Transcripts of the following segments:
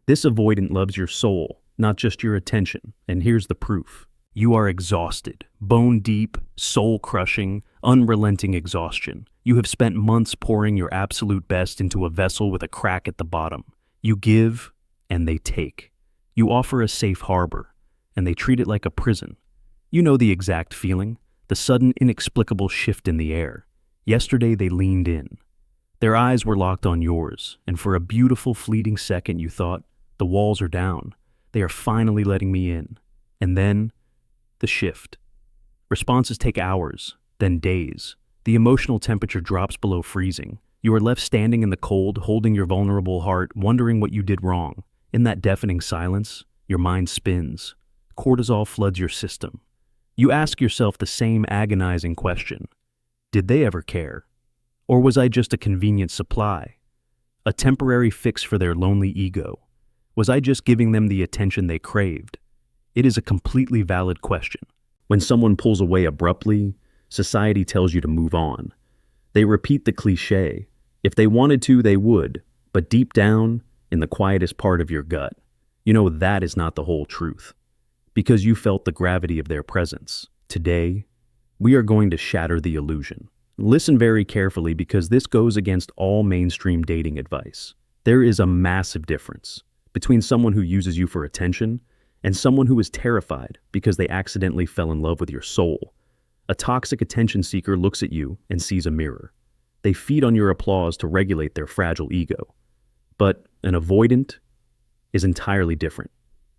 This avoidant loves your soul, not just your attention, and here's the proof. You are exhausted, bone-deep, soul-crushing, unrelenting exhaustion. You have spent months pouring your absolute best into a vessel with a crack at the bottom. You give, and they take. You offer a safe harbor, and they treat it like a prison. You know the exact feeling, the sudden inexplicable shift in the air. Yesterday they leaned in. Their eyes were locked on yours, and for a beautiful fleeting second you thought, the walls are down. They are finally letting me in. And then, the shift. Responses take hours, then days. The emotional temperature drops below freezing. You are left standing in the cold, holding your vulnerable heart, wondering what you did wrong. In that deafening silence, your mind spins. Cortisol floods your system. You ask yourself the same agonizing question. Did they ever care? Or was I just a convenient supply? A temporary fix for their lonely ego? Was I just giving them the attention they craved? It is a completely valid question. When someone pulls away abruptly, society tells you to move on. They repeat the cliché. If they wanted to, they would, but deep down, in the quietest part of your gut, you know that is not the whole truth. Because you felt the gravity of their presence. Today, we are going to shatter the illusion. Listen very carefully because this goes against all mainstream dating advice. There is a massive difference between someone who uses you for attention and someone who is terrified because they accidentally fell in love with your soul. A toxic attention seeker looks at you and sees a mirror. They feed on your applause to regulate their fragile ego. But an avoidant is entirely different.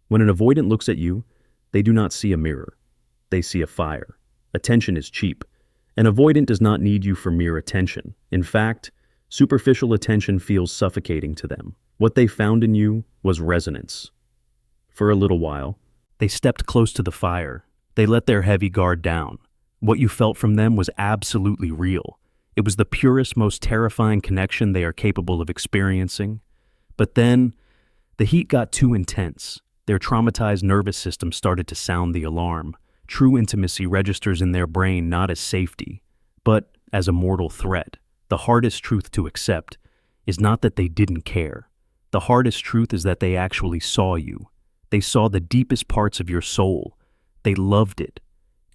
When an avoidant looks at you, they do not see a mirror. They see a fire. Attention is cheap. An avoidant does not need you for mere attention. In fact, superficial attention feels suffocating to them. What they found in you was resonance. For a little while, they stepped close to the fire. They let their heavy guard down. What you felt from them was absolutely real. It was the purest, most terrifying connection they are capable of experiencing. But then, the heat got too intense. Their traumatized nervous system started to sound the alarm. True intimacy registers in their brain not as safety, but as a mortal threat. The hardest truth to accept is not that they didn't care. The hardest truth is that they actually saw you. They saw the deepest parts of your soul. They loved it,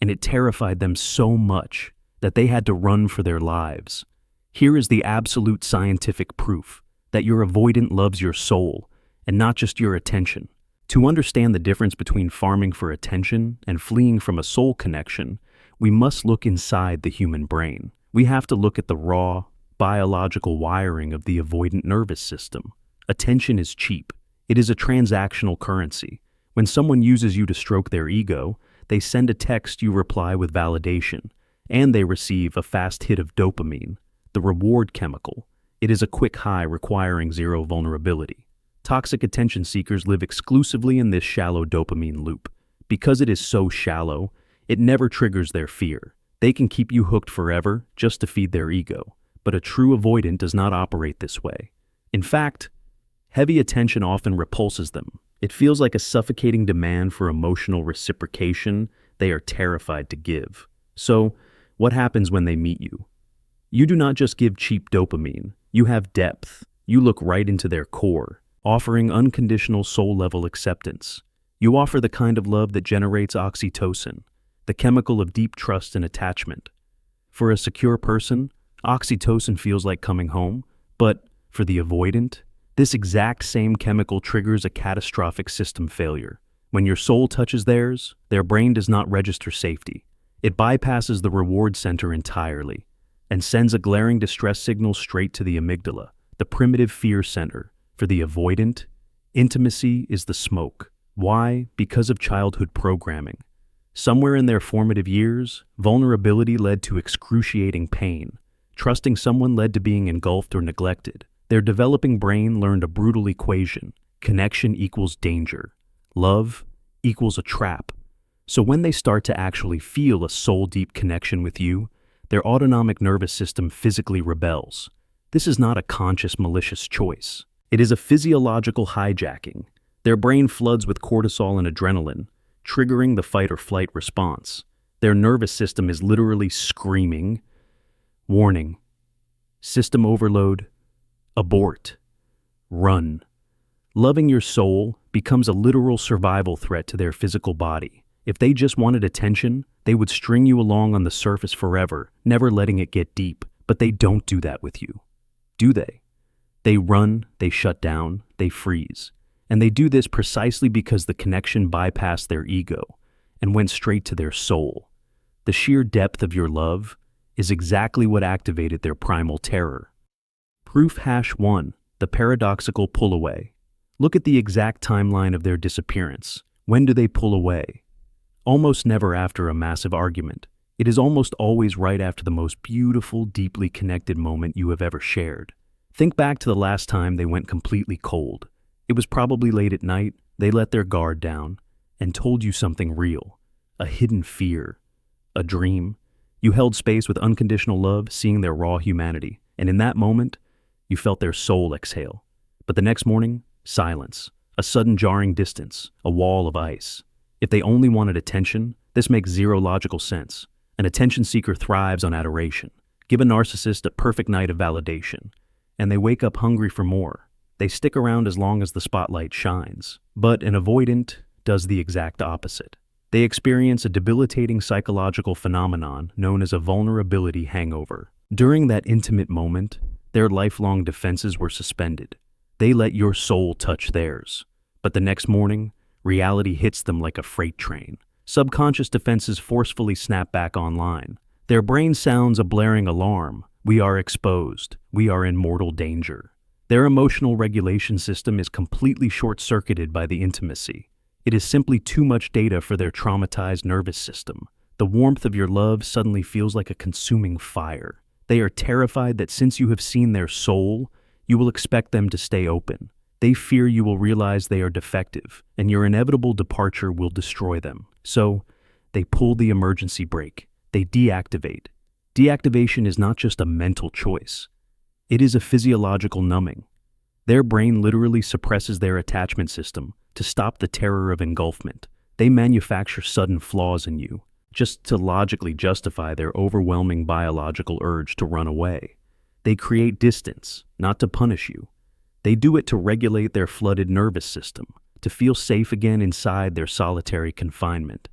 and it terrified them so much that they had to run for their lives. Here is the absolute scientific proof that your avoidant loves your soul and not just your attention. To understand the difference between farming for attention and fleeing from a soul connection, we must look inside the human brain. We have to look at the raw, biological wiring of the avoidant nervous system. Attention is cheap. It is a transactional currency. When someone uses you to stroke their ego, they send a text, you reply with validation, and they receive a fast hit of dopamine, the reward chemical. It is a quick high requiring zero vulnerability. Toxic attention seekers live exclusively in this shallow dopamine loop. Because it is so shallow, it never triggers their fear. They can keep you hooked forever just to feed their ego. But a true avoidant does not operate this way. In fact, heavy attention often repulses them. It feels like a suffocating demand for emotional reciprocation they are terrified to give. So, what happens when they meet you? You do not just give cheap dopamine. You have depth. You look right into their core, offering unconditional soul-level acceptance. You offer the kind of love that generates oxytocin, the chemical of deep trust and attachment. For a secure person, oxytocin feels like coming home, but for the avoidant, this exact same chemical triggers a catastrophic system failure. When your soul touches theirs, their brain does not register safety. It bypasses the reward center entirely and sends a glaring distress signal straight to the amygdala, the primitive fear center. For the avoidant, intimacy is the smoke. Why? Because of childhood programming. Somewhere in their formative years, vulnerability led to excruciating pain. Trusting someone led to being engulfed or neglected. Their developing brain learned a brutal equation. Connection equals danger. Love equals a trap. So when they start to actually feel a soul-deep connection with you, their autonomic nervous system physically rebels. This is not a conscious, malicious choice. It is a physiological hijacking. Their brain floods with cortisol and adrenaline, triggering the fight-or-flight response. Their nervous system is literally screaming, warning, system overload, abort, run. Loving your soul becomes a literal survival threat to their physical body. If they just wanted attention, they would string you along on the surface forever, never letting it get deep. But they don't do that with you, do they? They run, they shut down, they freeze. And they do this precisely because the connection bypassed their ego and went straight to their soul. The sheer depth of your love is exactly what activated their primal terror. Proof hash 1, the paradoxical pull away. Look at the exact timeline of their disappearance. When do they pull away? Almost never after a massive argument. It is almost always right after the most beautiful, deeply connected moment you have ever shared. Think back to the last time they went completely cold. It was probably late at night, they let their guard down, and told you something real. A hidden fear. A dream. You held space with unconditional love, seeing their raw humanity. And in that moment, you felt their soul exhale. But the next morning, silence. A sudden jarring distance. A wall of ice. If they only wanted attention, this makes zero logical sense. An attention seeker thrives on adoration. Give a narcissist a perfect night of validation, and they wake up hungry for more. They stick around as long as the spotlight shines. But an avoidant does the exact opposite. They experience a debilitating psychological phenomenon known as a vulnerability hangover. During that intimate moment, their lifelong defenses were suspended. They let your soul touch theirs. But the next morning, reality hits them like a freight train. Subconscious defenses forcefully snap back online. Their brain sounds a blaring alarm. We are exposed. We are in mortal danger. Their emotional regulation system is completely short-circuited by the intimacy. It is simply too much data for their traumatized nervous system. The warmth of your love suddenly feels like a consuming fire. They are terrified that since you have seen their soul, you will expect them to stay open. They fear you will realize they are defective, and your inevitable departure will destroy them. So, they pull the emergency brake. They deactivate. Deactivation is not just a mental choice. It is a physiological numbing. Their brain literally suppresses their attachment system to stop the terror of engulfment. They manufacture sudden flaws in you, just to logically justify their overwhelming biological urge to run away. They create distance, not to punish you. They do it to regulate their flooded nervous system, to feel safe again inside their solitary confinement.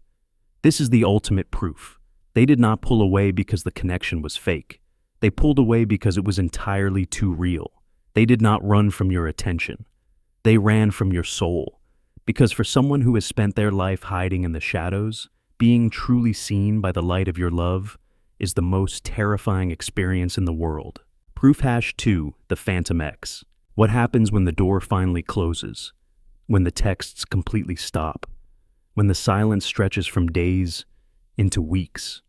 This is the ultimate proof. They did not pull away because the connection was fake. They pulled away because it was entirely too real. They did not run from your attention. They ran from your soul. Because for someone who has spent their life hiding in the shadows, being truly seen by the light of your love is the most terrifying experience in the world. Proof hash 2, the Phantom X. What happens when the door finally closes? When the texts completely stop? When the silence stretches from days into weeks?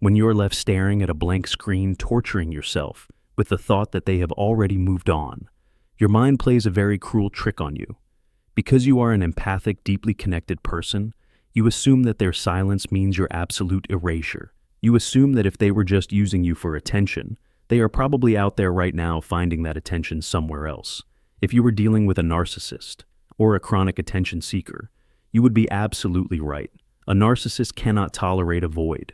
When you're left staring at a blank screen, torturing yourself with the thought that they have already moved on? Your mind plays a very cruel trick on you. Because you are an empathic, deeply connected person, you assume that their silence means your absolute erasure. You assume that if they were just using you for attention, they are probably out there right now finding that attention somewhere else. If you were dealing with a narcissist or a chronic attention seeker, you would be absolutely right. A narcissist cannot tolerate a void.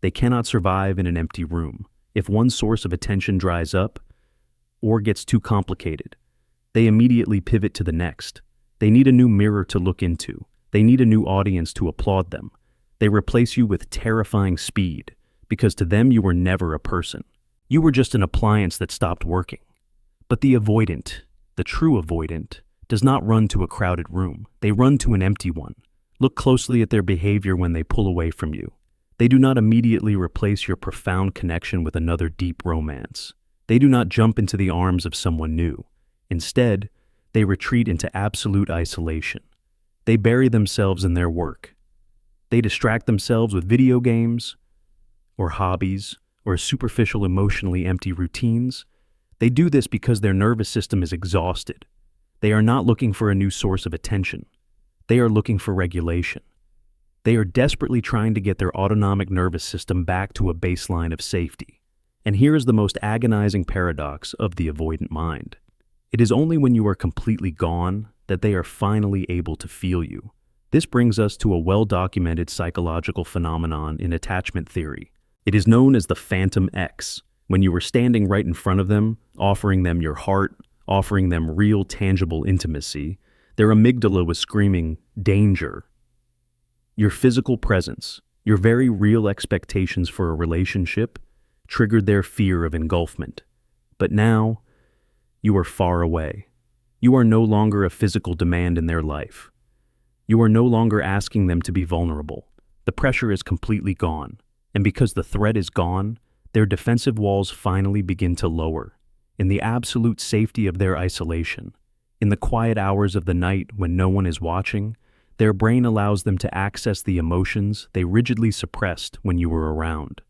They cannot survive in an empty room. If one source of attention dries up or gets too complicated, they immediately pivot to the next. They need a new mirror to look into. They need a new audience to applaud them. They replace you with terrifying speed because to them you were never a person. You were just an appliance that stopped working. But the avoidant, the true avoidant, does not run to a crowded room. They run to an empty one. Look closely at their behavior when they pull away from you. They do not immediately replace your profound connection with another deep romance. They do not jump into the arms of someone new. Instead, they retreat into absolute isolation. They bury themselves in their work. They distract themselves with video games, or hobbies, or superficial emotionally empty routines. They do this because their nervous system is exhausted. They are not looking for a new source of attention. They are looking for regulation. They are desperately trying to get their autonomic nervous system back to a baseline of safety. And here is the most agonizing paradox of the avoidant mind. It is only when you are completely gone that they are finally able to feel you. This brings us to a well-documented psychological phenomenon in attachment theory. It is known as the Phantom X. When you were standing right in front of them, offering them your heart, offering them real, tangible intimacy, Their amygdala was screaming, danger. Your physical presence, your very real expectations for a relationship, triggered their fear of engulfment. But now, you are far away. You are no longer a physical demand in their life. You are no longer asking them to be vulnerable. The pressure is completely gone, and because the threat is gone, their defensive walls finally begin to lower. In the absolute safety of their isolation, in the quiet hours of the night when no one is watching, their brain allows them to access the emotions they rigidly suppressed when you were around.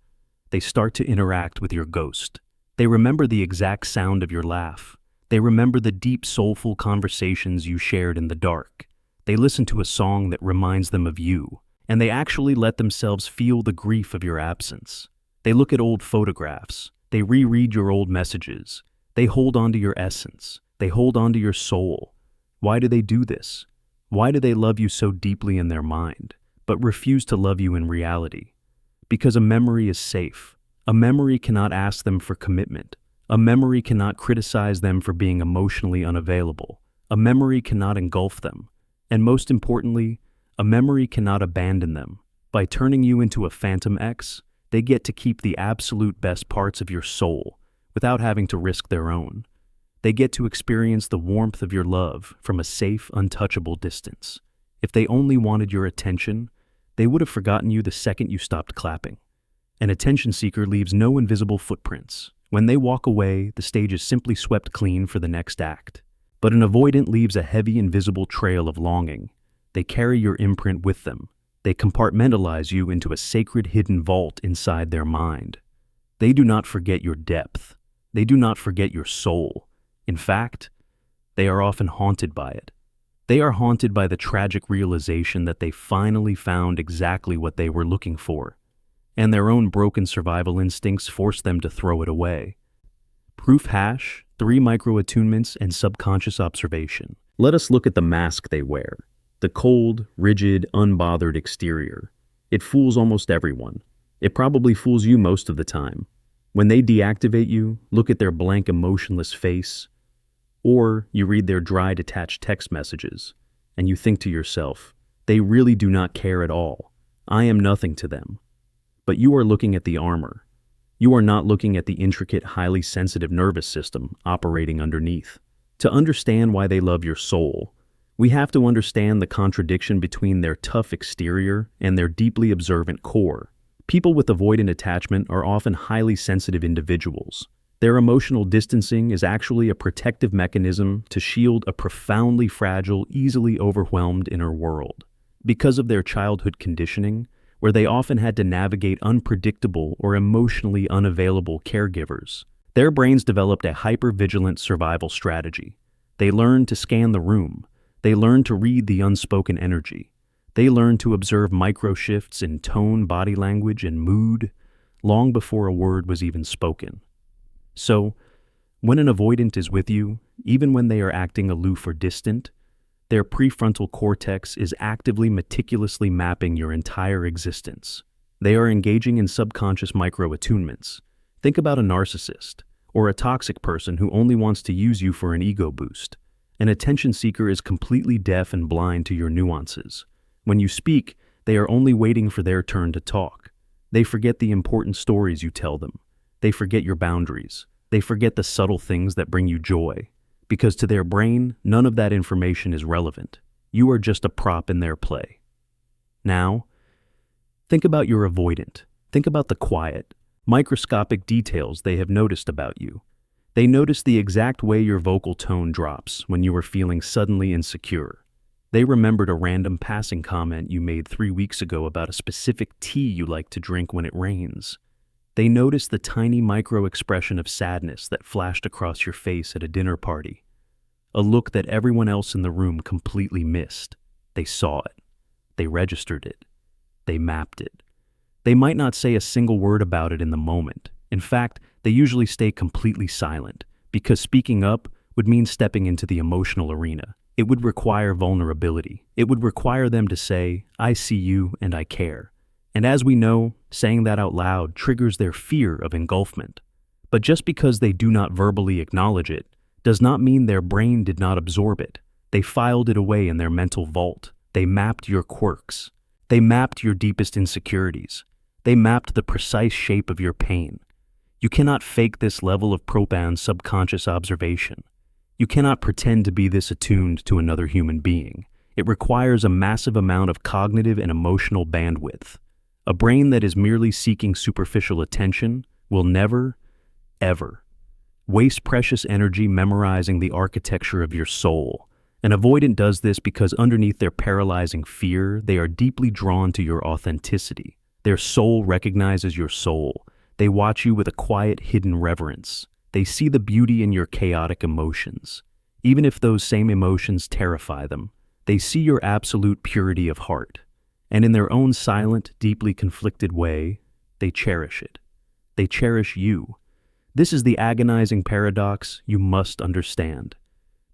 They start to interact with your ghost. They remember the exact sound of your laugh. They remember the deep, soulful conversations you shared in the dark. They listen to a song that reminds them of you, and they actually let themselves feel the grief of your absence. They look at old photographs. They reread your old messages. They hold on to your essence. They hold on to your soul. Why do they do this? Why do they love you so deeply in their mind, but refuse to love you in reality? Because a memory is safe. A memory cannot ask them for commitment. A memory cannot criticize them for being emotionally unavailable. A memory cannot engulf them. And most importantly, a memory cannot abandon them. By turning you into a phantom X, they get to keep the absolute best parts of your soul without having to risk their own. They get to experience the warmth of your love from a safe, untouchable distance. If they only wanted your attention, they would have forgotten you the second you stopped clapping. An attention seeker leaves no invisible footprints. When they walk away, the stage is simply swept clean for the next act. But an avoidant leaves a heavy, invisible trail of longing. They carry your imprint with them. They compartmentalize you into a sacred hidden vault inside their mind. They do not forget your depth. They do not forget your soul. In fact, they are often haunted by it. They are haunted by the tragic realization that they finally found exactly what they were looking for, and their own broken survival instincts force them to throw it away. Proof hash, 3 micro-attunements, and subconscious observation. Let us look at the mask they wear. The cold, rigid, unbothered exterior. It fools almost everyone. It probably fools you most of the time. When they deactivate you, look at their blank, emotionless face, or you read their dry, detached text messages, and you think to yourself, they really do not care at all. I am nothing to them. But you are looking at the armor. You are not looking at the intricate, highly sensitive nervous system operating underneath. To understand why they love your soul, we have to understand the contradiction between their tough exterior and their deeply observant core. People with avoidant attachment are often highly sensitive individuals. Their emotional distancing is actually a protective mechanism to shield a profoundly fragile, easily overwhelmed inner world. Because of their childhood conditioning, where they often had to navigate unpredictable or emotionally unavailable caregivers, their brains developed a hyper-vigilant survival strategy. They learned to scan the room. They learned to read the unspoken energy. They learned to observe micro-shifts in tone, body language, and mood long before a word was even spoken. So, when an avoidant is with you, even when they are acting aloof or distant, their prefrontal cortex is actively, meticulously mapping your entire existence. They are engaging in subconscious micro-attunements. Think about a narcissist, or a toxic person who only wants to use you for an ego boost. An attention seeker is completely deaf and blind to your nuances. When you speak, they are only waiting for their turn to talk. They forget the important stories you tell them. They forget your boundaries. They forget the subtle things that bring you joy. Because to their brain, none of that information is relevant. You are just a prop in their play. Now, think about your avoidant. Think about the quiet, microscopic details they have noticed about you. They notice the exact way your vocal tone drops when you are feeling suddenly insecure. They remembered a random passing comment you made 3 weeks ago about a specific tea you like to drink when it rains. They noticed the tiny micro-expression of sadness that flashed across your face at a dinner party. A look that everyone else in the room completely missed. They saw it. They registered it. They mapped it. They might not say a single word about it in the moment. In fact, they usually stay completely silent, because speaking up would mean stepping into the emotional arena. It would require vulnerability. It would require them to say, I see you and I care. And as we know, saying that out loud triggers their fear of engulfment. But just because they do not verbally acknowledge it, does not mean their brain did not absorb it. They filed it away in their mental vault. They mapped your quirks. They mapped your deepest insecurities. They mapped the precise shape of your pain. You cannot fake this level of profound subconscious observation. You cannot pretend to be this attuned to another human being. It requires a massive amount of cognitive and emotional bandwidth. A brain that is merely seeking superficial attention will never, ever, waste precious energy memorizing the architecture of your soul. An avoidant does this because underneath their paralyzing fear, they are deeply drawn to your authenticity. Their soul recognizes your soul. They watch you with a quiet, hidden reverence. They see the beauty in your chaotic emotions. Even if those same emotions terrify them, they see your absolute purity of heart. And in their own silent, deeply conflicted way, they cherish it. They cherish you. This is the agonizing paradox you must understand.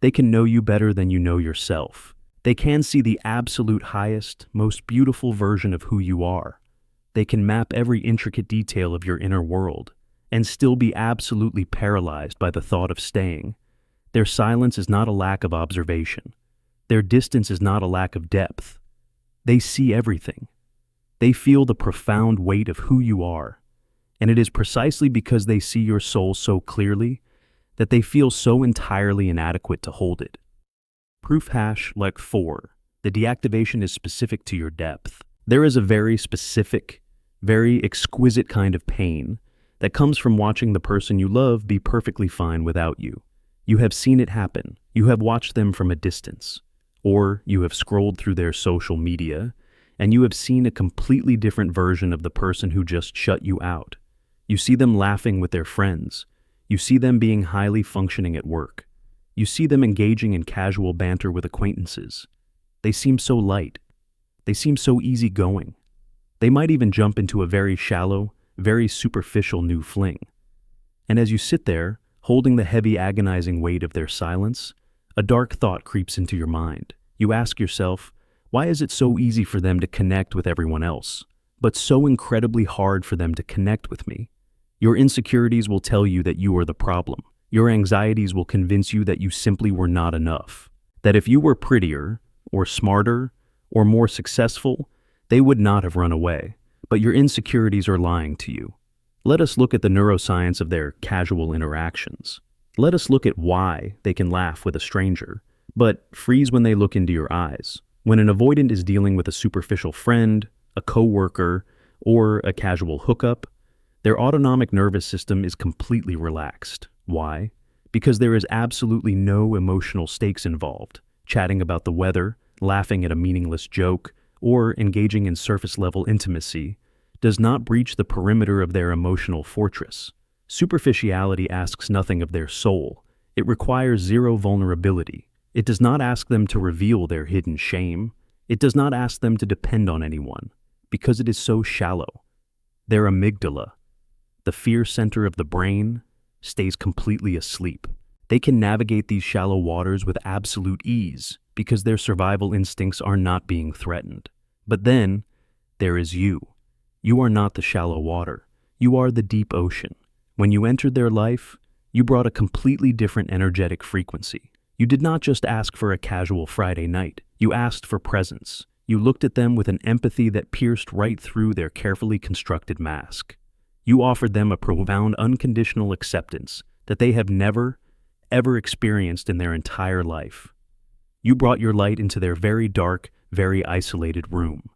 They can know you better than you know yourself. They can see the absolute highest, most beautiful version of who you are. They can map every intricate detail of your inner world and still be absolutely paralyzed by the thought of staying. Their silence is not a lack of observation. Their distance is not a lack of depth. They see everything. They feel the profound weight of who you are. And it is precisely because they see your soul so clearly that they feel so entirely inadequate to hold it. Proof hash like 4. The deactivation is specific to your depth. There is a very specific, very exquisite kind of pain that comes from watching the person you love be perfectly fine without you. You have seen it happen. You have watched them from a distance. Or you have scrolled through their social media and you have seen a completely different version of the person who just shut you out. You see them laughing with their friends. You see them being highly functioning at work. You see them engaging in casual banter with acquaintances. They seem so light. They seem so easygoing. They might even jump into a very shallow, very superficial new fling. And as you sit there, holding the heavy, agonizing weight of their silence, a dark thought creeps into your mind. You ask yourself, why is it so easy for them to connect with everyone else, but so incredibly hard for them to connect with me? Your insecurities will tell you that you are the problem. Your anxieties will convince you that you simply were not enough. That if you were prettier, or smarter, or more successful, they would not have run away. But your insecurities are lying to you. Let us look at the neuroscience of their casual interactions. Let us look at why they can laugh with a stranger, but freeze when they look into your eyes. When an avoidant is dealing with a superficial friend, a coworker, or a casual hookup, their autonomic nervous system is completely relaxed. Why? Because there is absolutely no emotional stakes involved. Chatting about the weather, laughing at a meaningless joke, or engaging in surface-level intimacy does not breach the perimeter of their emotional fortress. Superficiality asks nothing of their soul. It requires zero vulnerability. It does not ask them to reveal their hidden shame. It does not ask them to depend on anyone, because it is so shallow. Their amygdala, the fear center of the brain, stays completely asleep. They can navigate these shallow waters with absolute ease because their survival instincts are not being threatened. But then, there is you. You are not the shallow water. You are the deep ocean. When you entered their life, you brought a completely different energetic frequency. You did not just ask for a casual Friday night. You asked for presence. You looked at them with an empathy that pierced right through their carefully constructed mask. You offered them a profound unconditional acceptance that they have never, ever experienced in their entire life. You brought your light into their very dark, very isolated room.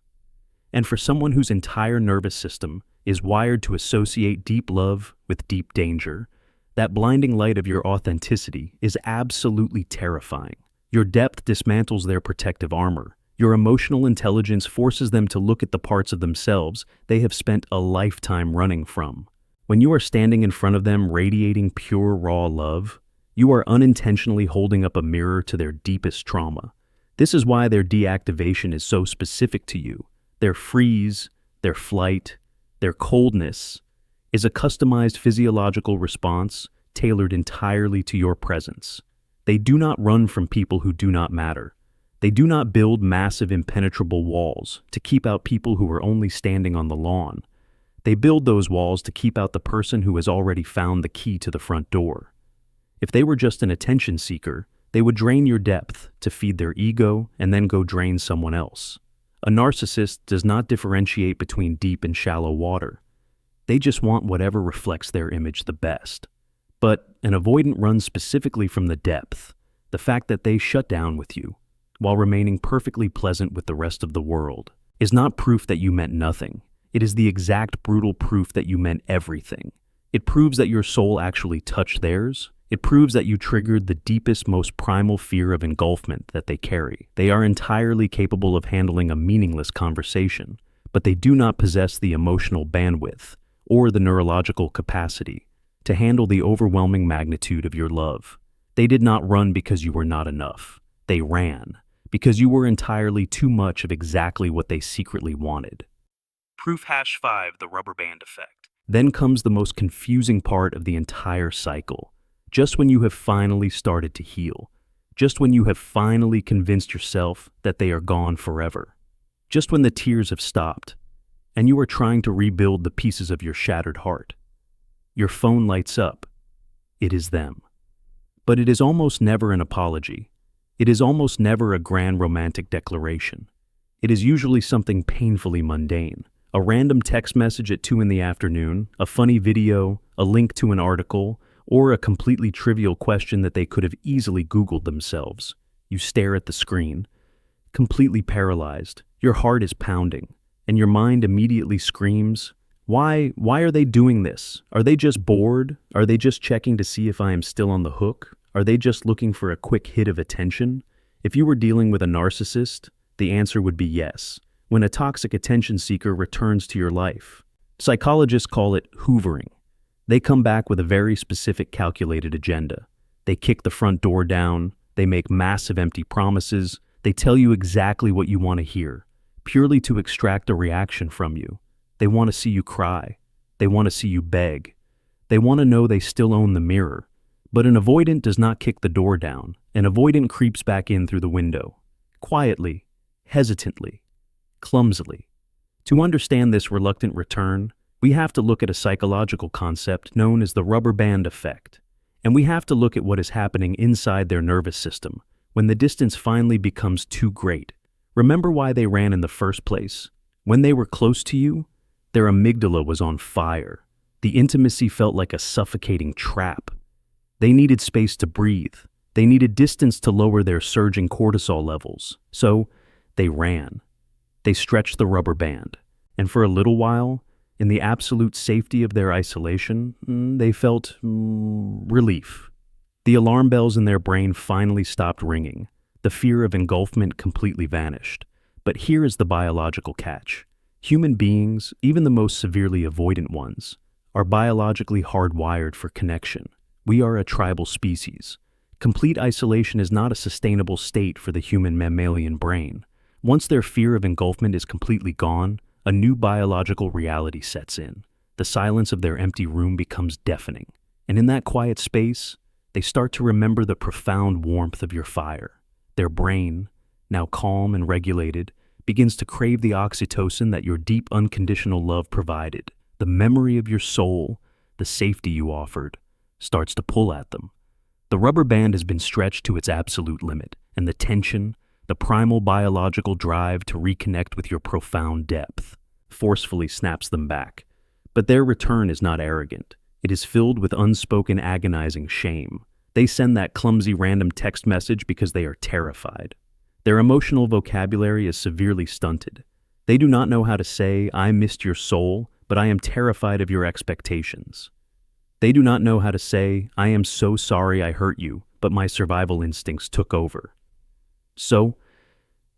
And for someone whose entire nervous system is wired to associate deep love with deep danger, that blinding light of your authenticity is absolutely terrifying. Your depth dismantles their protective armor. Your emotional intelligence forces them to look at the parts of themselves they have spent a lifetime running from. When you are standing in front of them radiating pure, raw love, you are unintentionally holding up a mirror to their deepest trauma. This is why their deactivation is so specific to you. Their freeze, their flight, their coldness is a customized physiological response tailored entirely to your presence. They do not run from people who do not matter. They do not build massive impenetrable walls to keep out people who are only standing on the lawn. They build those walls to keep out the person who has already found the key to the front door. If they were just an attention seeker, They would drain your depth to feed their ego and then go drain someone else. A narcissist does not differentiate between deep and shallow water. They just want whatever reflects their image the best. But an avoidant runs specifically from the depth, the fact that they shut down with you, while remaining perfectly pleasant with the rest of the world, is not proof that you meant nothing. It is the exact brutal proof that you meant everything. It proves that your soul actually touched theirs. It proves that you triggered the deepest, most primal fear of engulfment that they carry. They are entirely capable of handling a meaningless conversation, but they do not possess the emotional bandwidth or the neurological capacity to handle the overwhelming magnitude of your love. They did not run because you were not enough. They ran because you were entirely too much of exactly what they secretly wanted. Proof #5, the rubber band effect. Then comes the most confusing part of the entire cycle. Just when you have finally started to heal, just when you have finally convinced yourself that they are gone forever, just when the tears have stopped, and you are trying to rebuild the pieces of your shattered heart, your phone lights up. It is them. But it is almost never an apology. It is almost never a grand romantic declaration. It is usually something painfully mundane. A random text message at 2 in the afternoon, a funny video, a link to an article, or a completely trivial question that they could have easily Googled themselves. You stare at the screen, completely paralyzed. Your heart is pounding, and your mind immediately screams, Why are they doing this? Are they just bored? Are they just checking to see if I am still on the hook? Are they just looking for a quick hit of attention? If you were dealing with a narcissist, the answer would be yes. When a toxic attention seeker returns to your life, psychologists call it hoovering. They come back with a very specific calculated agenda. They kick the front door down, they make massive empty promises, they tell you exactly what you want to hear, purely to extract a reaction from you. They want to see you cry. They want to see you beg. They want to know they still own the mirror. But an avoidant does not kick the door down. An avoidant creeps back in through the window, quietly, hesitantly, clumsily. To understand this reluctant return, we have to look at a psychological concept known as the rubber band effect. And we have to look at what is happening inside their nervous system when the distance finally becomes too great. Remember why they ran in the first place? When they were close to you, their amygdala was on fire. The intimacy felt like a suffocating trap. They needed space to breathe. They needed distance to lower their surging cortisol levels. So they ran. They stretched the rubber band. And for a little while, in the absolute safety of their isolation, they felt relief. The alarm bells in their brain finally stopped ringing. The fear of engulfment completely vanished. But here is the biological catch. Human beings, even the most severely avoidant ones, are biologically hardwired for connection. We are a tribal species. Complete isolation is not a sustainable state for the human mammalian brain. Once their fear of engulfment is completely gone, a new biological reality sets in. The silence of their empty room becomes deafening. And in that quiet space, they start to remember the profound warmth of your fire. Their brain, now calm and regulated, begins to crave the oxytocin that your deep unconditional love provided. The memory of your soul, the safety you offered, starts to pull at them. The rubber band has been stretched to its absolute limit, and the tension, the primal biological drive to reconnect with your profound depth, forcefully snaps them back. But their return is not arrogant. It is filled with unspoken agonizing shame. They send that clumsy random text message because they are terrified. Their emotional vocabulary is severely stunted. They do not know how to say, I missed your soul, but I am terrified of your expectations. They do not know how to say, I am so sorry I hurt you, but my survival instincts took over. So,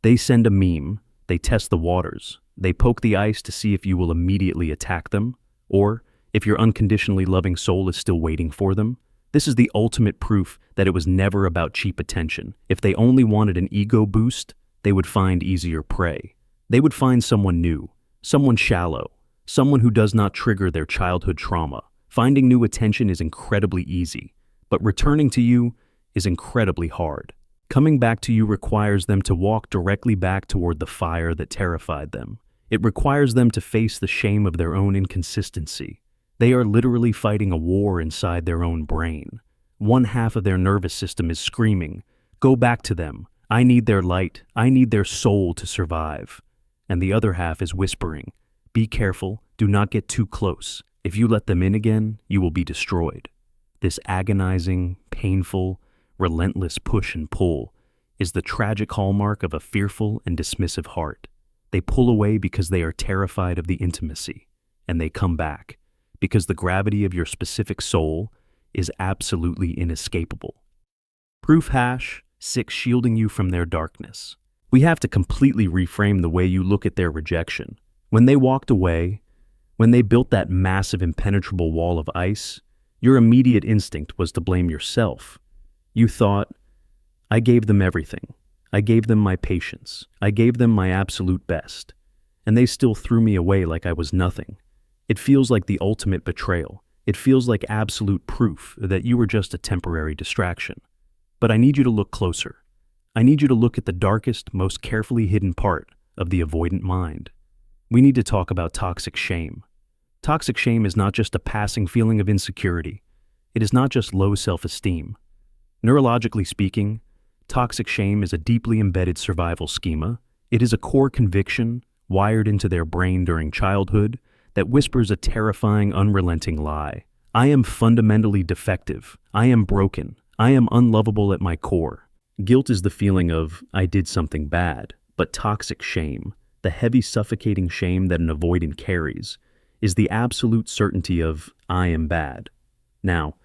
they send a meme, they test the waters, they poke the ice to see if you will immediately attack them, or if your unconditionally loving soul is still waiting for them. This is the ultimate proof that it was never about cheap attention. If they only wanted an ego boost, they would find easier prey. They would find someone new, someone shallow, someone who does not trigger their childhood trauma. Finding new attention is incredibly easy, but returning to you is incredibly hard. Coming back to you requires them to walk directly back toward the fire that terrified them. It requires them to face the shame of their own inconsistency. They are literally fighting a war inside their own brain. One half of their nervous system is screaming, Go back to them. I need their light. I need their soul to survive. And the other half is whispering, be careful, do not get too close. If you let them in again, you will be destroyed. This agonizing, painful, relentless push and pull is the tragic hallmark of a fearful and dismissive heart. They pull away because they are terrified of the intimacy, and they come back because the gravity of your specific soul is absolutely inescapable. Proof hash 6 shielding you from their darkness. We have to completely reframe the way you look at their rejection. When they walked away, when they built that massive impenetrable wall of ice, your immediate instinct was to blame yourself. You thought, I gave them everything. I gave them my patience. I gave them my absolute best. And they still threw me away like I was nothing. It feels like the ultimate betrayal. It feels like absolute proof that you were just a temporary distraction. But I need you to look closer. I need you to look at the darkest, most carefully hidden part of the avoidant mind. We need to talk about toxic shame. Toxic shame is not just a passing feeling of insecurity. It is not just low self-esteem. Neurologically speaking, toxic shame is a deeply embedded survival schema. It is a core conviction wired into their brain during childhood that whispers a terrifying, unrelenting lie. I am fundamentally defective. I am broken. I am unlovable at my core. Guilt is the feeling of, I did something bad, but toxic shame, the heavy suffocating shame that an avoidant carries, is the absolute certainty of, I am bad. Now,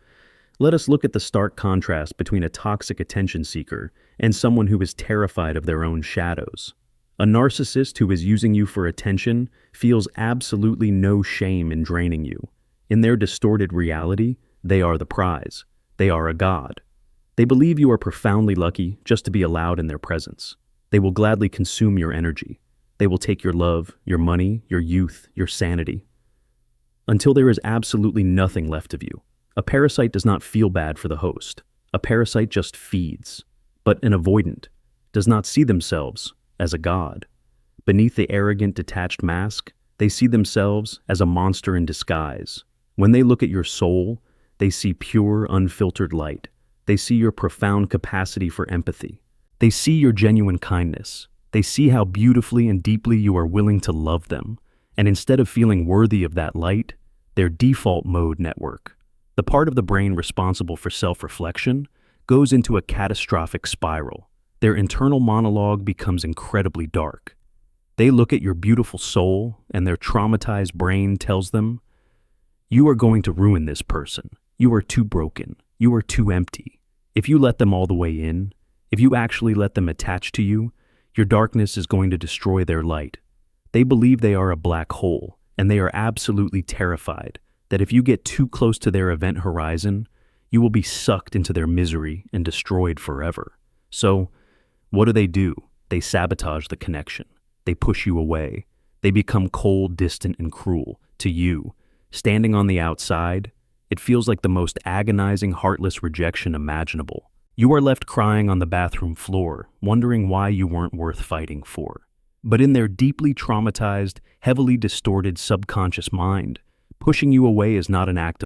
let us look at the stark contrast between a toxic attention seeker and someone who is terrified of their own shadows. A narcissist who is using you for attention feels absolutely no shame in draining you. In their distorted reality, they are the prize. They are a god. They believe you are profoundly lucky just to be allowed in their presence. They will gladly consume your energy. They will take your love, your money, your youth, your sanity, until there is absolutely nothing left of you. A parasite does not feel bad for the host. A parasite just feeds. But an avoidant does not see themselves as a god. Beneath the arrogant, detached mask, they see themselves as a monster in disguise. When they look at your soul, they see pure, unfiltered light. They see your profound capacity for empathy. They see your genuine kindness. They see how beautifully and deeply you are willing to love them. And instead of feeling worthy of that light, their default mode network, the part of the brain responsible for self-reflection, goes into a catastrophic spiral. Their internal monologue becomes incredibly dark. They look at your beautiful soul, and their traumatized brain tells them, you are going to ruin this person. You are too broken. You are too empty. If you let them all the way in, if you actually let them attach to you, your darkness is going to destroy their light. They believe they are a black hole, and they are absolutely terrified that if you get too close to their event horizon, you will be sucked into their misery and destroyed forever. So, what do? They sabotage the connection. They push you away. They become cold, distant, and cruel to you. Standing on the outside, it feels like the most agonizing, heartless rejection imaginable. You are left crying on the bathroom floor, wondering why you weren't worth fighting for. But in their deeply traumatized, heavily distorted subconscious mind, pushing you away is not an act of